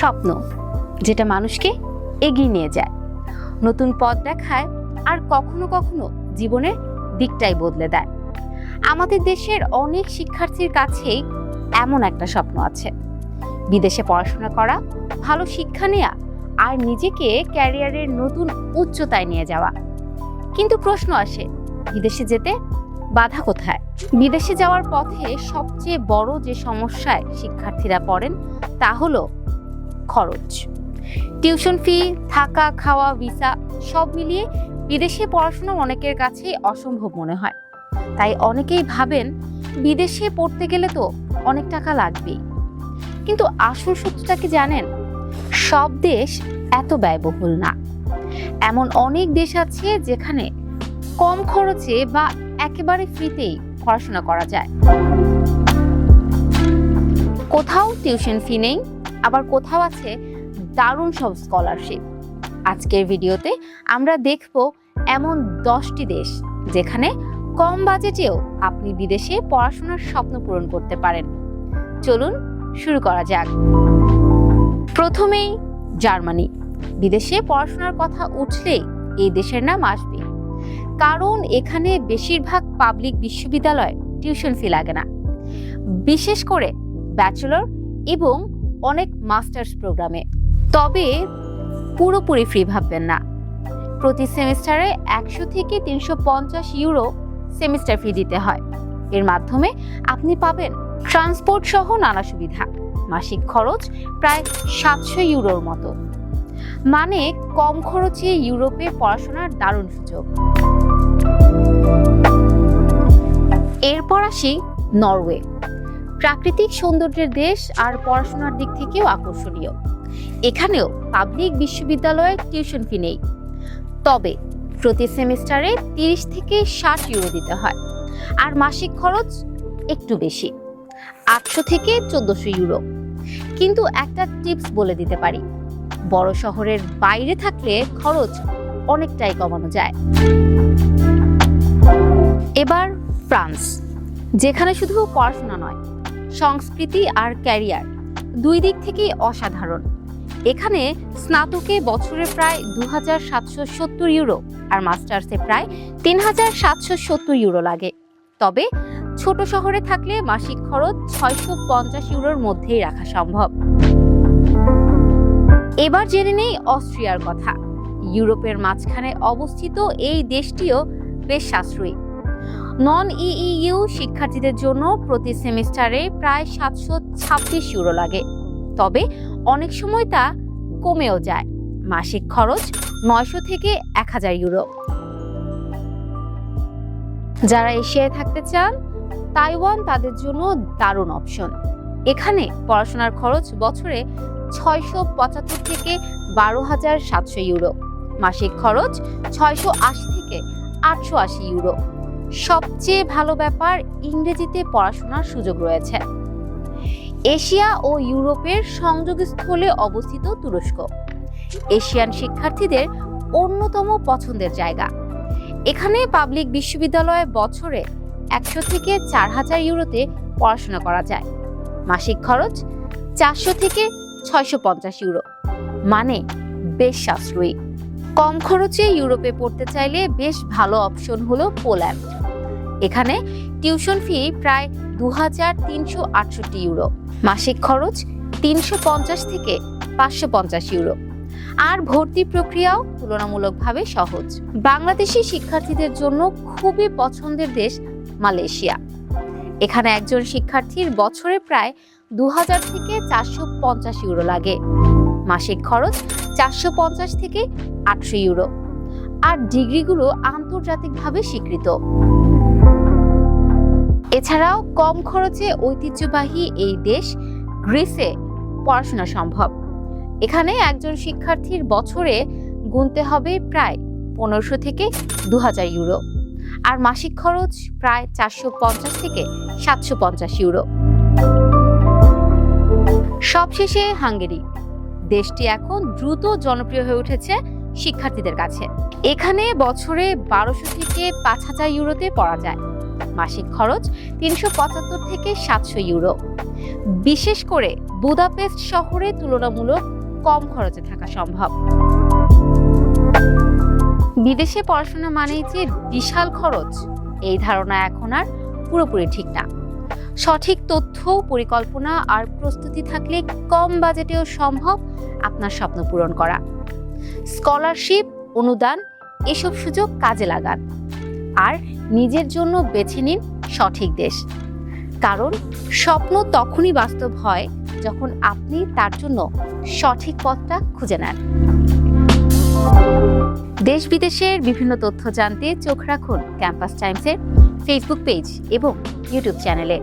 স্বপ্ন, যেটা মানুষকে এগিয়ে নিয়ে যায়, নতুন পথ দেখায় আর কখনো কখনো জীবনের দিকটাই বদলে দেয়। আমাদের দেশের অনেক শিক্ষার্থীর কাছেই এমন একটা স্বপ্ন আছে, বিদেশে পড়াশোনা করা, ভালো শিক্ষা নেওয়া আর নিজেকে ক্যারিয়ারের নতুন উচ্চতায় নিয়ে যাওয়া। কিন্তু প্রশ্ন আসে, বিদেশে যেতে বাধা কোথায়? বিদেশে যাওয়ার পথে সবচেয়ে বড় যে সমস্যায় শিক্ষার্থীরা পড়েন তা হলো খরচ। টিউশন ফি, থাকা, খাওয়া, ভিসা সব মিলিয়ে বিদেশে পড়াশোনা অনেকের কাছেই অসম্ভব মনে হয়। তাই অনেকেই ভাবেন বিদেশে পড়তে গেলে তো অনেক টাকা লাগবেই। কিন্তু আসল সত্যটা কি জানেন? সব দেশ এত ব্যয়বহুল না। এমন অনেক দেশ আছে যেখানে কম খরচে বা একেবারে ফ্রিতেই পড়াশোনা করা যায়। কোথাও টিউশন ফি নেই, আবার কোথাও আছে দারুণ সব স্কলারশিপ। আজকের ভিডিওতে আমরা দেখব এমন 10টি দেশ যেখানে কম বাজেটেও আপনি বিদেশে পড়াশোনার স্বপ্ন পূরণ করতে পারেন। চলুন শুরু করা যাক। প্রথমেই জার্মানি। বিদেশে পড়াশোনার কথা উঠলেই এই দেশের নাম আসবে, কারণ এখানে বেশিরভাগ পাবলিক বিশ্ববিদ্যালয় টিউশন ফি লাগে না, বিশেষ করে ব্যাচেলর এবং অনেক মাস্টার্স প্রোগ্রামে। তবে পুরোপুরি ফ্রি ভাববেন না। প্রতি সেমিস্টারে 100 থেকে 350 ইউরো সেমিস্টার ফি দিতে হয়। এর মাধ্যমে আপনি পাবেন ট্রান্সপোর্ট সহ নানা সুবিধা। মাসিক খরচ প্রায় 700 ইউরোর মতো, মানে কম খরচে ইউরোপে পড়াশোনার দারুণ সুযোগ। এরপর আসি নরওয়ে। প্রাকৃতিক সৌন্দর্যের দেশ আর পড়াশোনার দিক থেকেও আকর্ষণীয়। এখানেও পাবলিক বিশ্ববিদ্যালয়ে টিউশন ফি নেই, তবে প্রতি সেমিস্টারে 30 থেকে 60 ইউরো দিতে হয়। আর মাসিক খরচ একটু বেশি, 800 থেকে 1400 ইউরো। কিন্তু একটা টিপস বলে দিতে পারি, বড় শহরের বাইরে থাকলে খরচ অনেকটাই কমানো যায়। এবার ফ্রান্স, যেখানে শুধু পড়াশোনা নয়, সংস্কৃতি আর ক্যারিয়ার দুই দিক থেকেই অসাধারণ। এখানে স্নাতকে বছরে প্রায় 2770 ইউরো আর মাস্টার্সে প্রায় 3770 ইউরো লাগে। তবে ছোট শহরে থাকলে মাসিক খরচ 650 ইউরোর মধ্যেই রাখা সম্ভব। এবার জেনে নেই অস্ট্রিয়ার কথা। ইউরোপের মাঝখানে অবস্থিত এই দেশটিও বেশ সাশ্রয়ী। নন ইইউ শিক্ষার্থীদের জন্য প্রতি সেমিস্টারে প্রায় 726 ইউরো লাগে, তবে অনেক সময় তা কমেও যায়। মাসিক খরচ 900 থেকে 1000 ইউরো। যারা এশিয়ায় থাকতে চান, তাইওয়ান তাদের জন্য দারুণ অপশন। এখানে পড়াশোনার খরচ বছরে 675 থেকে 12,700 ইউরো। মাসিক খরচ 680 থেকে 880 ইউরো। সবচেয়ে ভালো ব্যাপার, ইংরেজিতে পড়াশোনার সুযোগ রয়েছে। এশিয়া ও ইউরোপের সংযোগস্থলে অবস্থিত তুরস্ক এশিয়ান শিক্ষার্থীদের অন্যতম পছন্দের জায়গা। এখানে পাবলিক বিশ্ববিদ্যালয়ে বছরে 100 থেকে 4000 ইউরোতে পড়াশোনা করা যায়। মাসিক খরচ 400 থেকে 650 ইউরো, মানে বেশ সাশ্রয়ী। কম খরচে ইউরোপে পড়তে চাইলে বেশ ভালো অপশন হলো পোল্যান্ড। এখানে টিউশন ফি প্রায় 2368 ইউরো, মাসিক খরচ 350 থেকে 550 ইউরো, আর ভর্তি প্রক্রিয়াও তুলনামূলকভাবে সহজ। বাংলাদেশি শিক্ষার্থীদের জন্য খুবই পছন্দের দেশ মালয়েশিয়া। এখানে একজন শিক্ষার্থীর বছরে প্রায় 2000 থেকে 450 ইউরো লাগে। মাসিক খরচ 450 থেকে 800 ইউরো, আর ডিগ্রিগুলো আন্তর্জাতিকভাবে স্বীকৃত। এছাড়াও কম খরচে ঐতিহ্যবাহী এই দেশ গ্রিসে পড়াশোনা সম্ভব। এখানে একজন শিক্ষার্থীর বছরে গুনতে হবে প্রায় 1500 থেকে 2000 ইউরো, আর মাসিক খরচ প্রায় 450 থেকে 750 ইউরো। সবশেষে হাঙ্গেরি। দেশটি এখন দ্রুত জনপ্রিয় হয়ে উঠেছে শিক্ষার্থীদের কাছে। এখানে বছরে 1200 থেকে 5000 ইউরোতে পড়া যায়। মাসিক খরচ 375 থেকে 700 ইউরো। বিশেষ করে বুদাপেস্ট শহরে তুলনামূলক কম খরচে থাকা সম্ভব। বিদেশে পড়াশোনা মানেই যে বিশাল খরচ, এই ধারণা এখন আর পুরোপুরি ঠিক না। সঠিক তথ্য, পরিকল্পনা আর প্রস্তুতি থাকলে কম বাজেটেও সম্ভব আপনার স্বপ্ন পূরণ করা। স্কলারশিপ, অনুদান এসব সুযোগ কাজে লাগান আর নিজের জন্য বেছে নিন সঠিক দেশ, কারণ স্বপ্ন তখনই বাস্তব হয় যখন আপনি তার জন্য সঠিক পথটা খুঁজে নেন। দেশ বিদেশের বিভিন্ন তথ্য জানতে চোখ রাখুন ক্যাম্পাস টাইমসের ফেসবুক পেজ এবং ইউটিউব চ্যানেলে।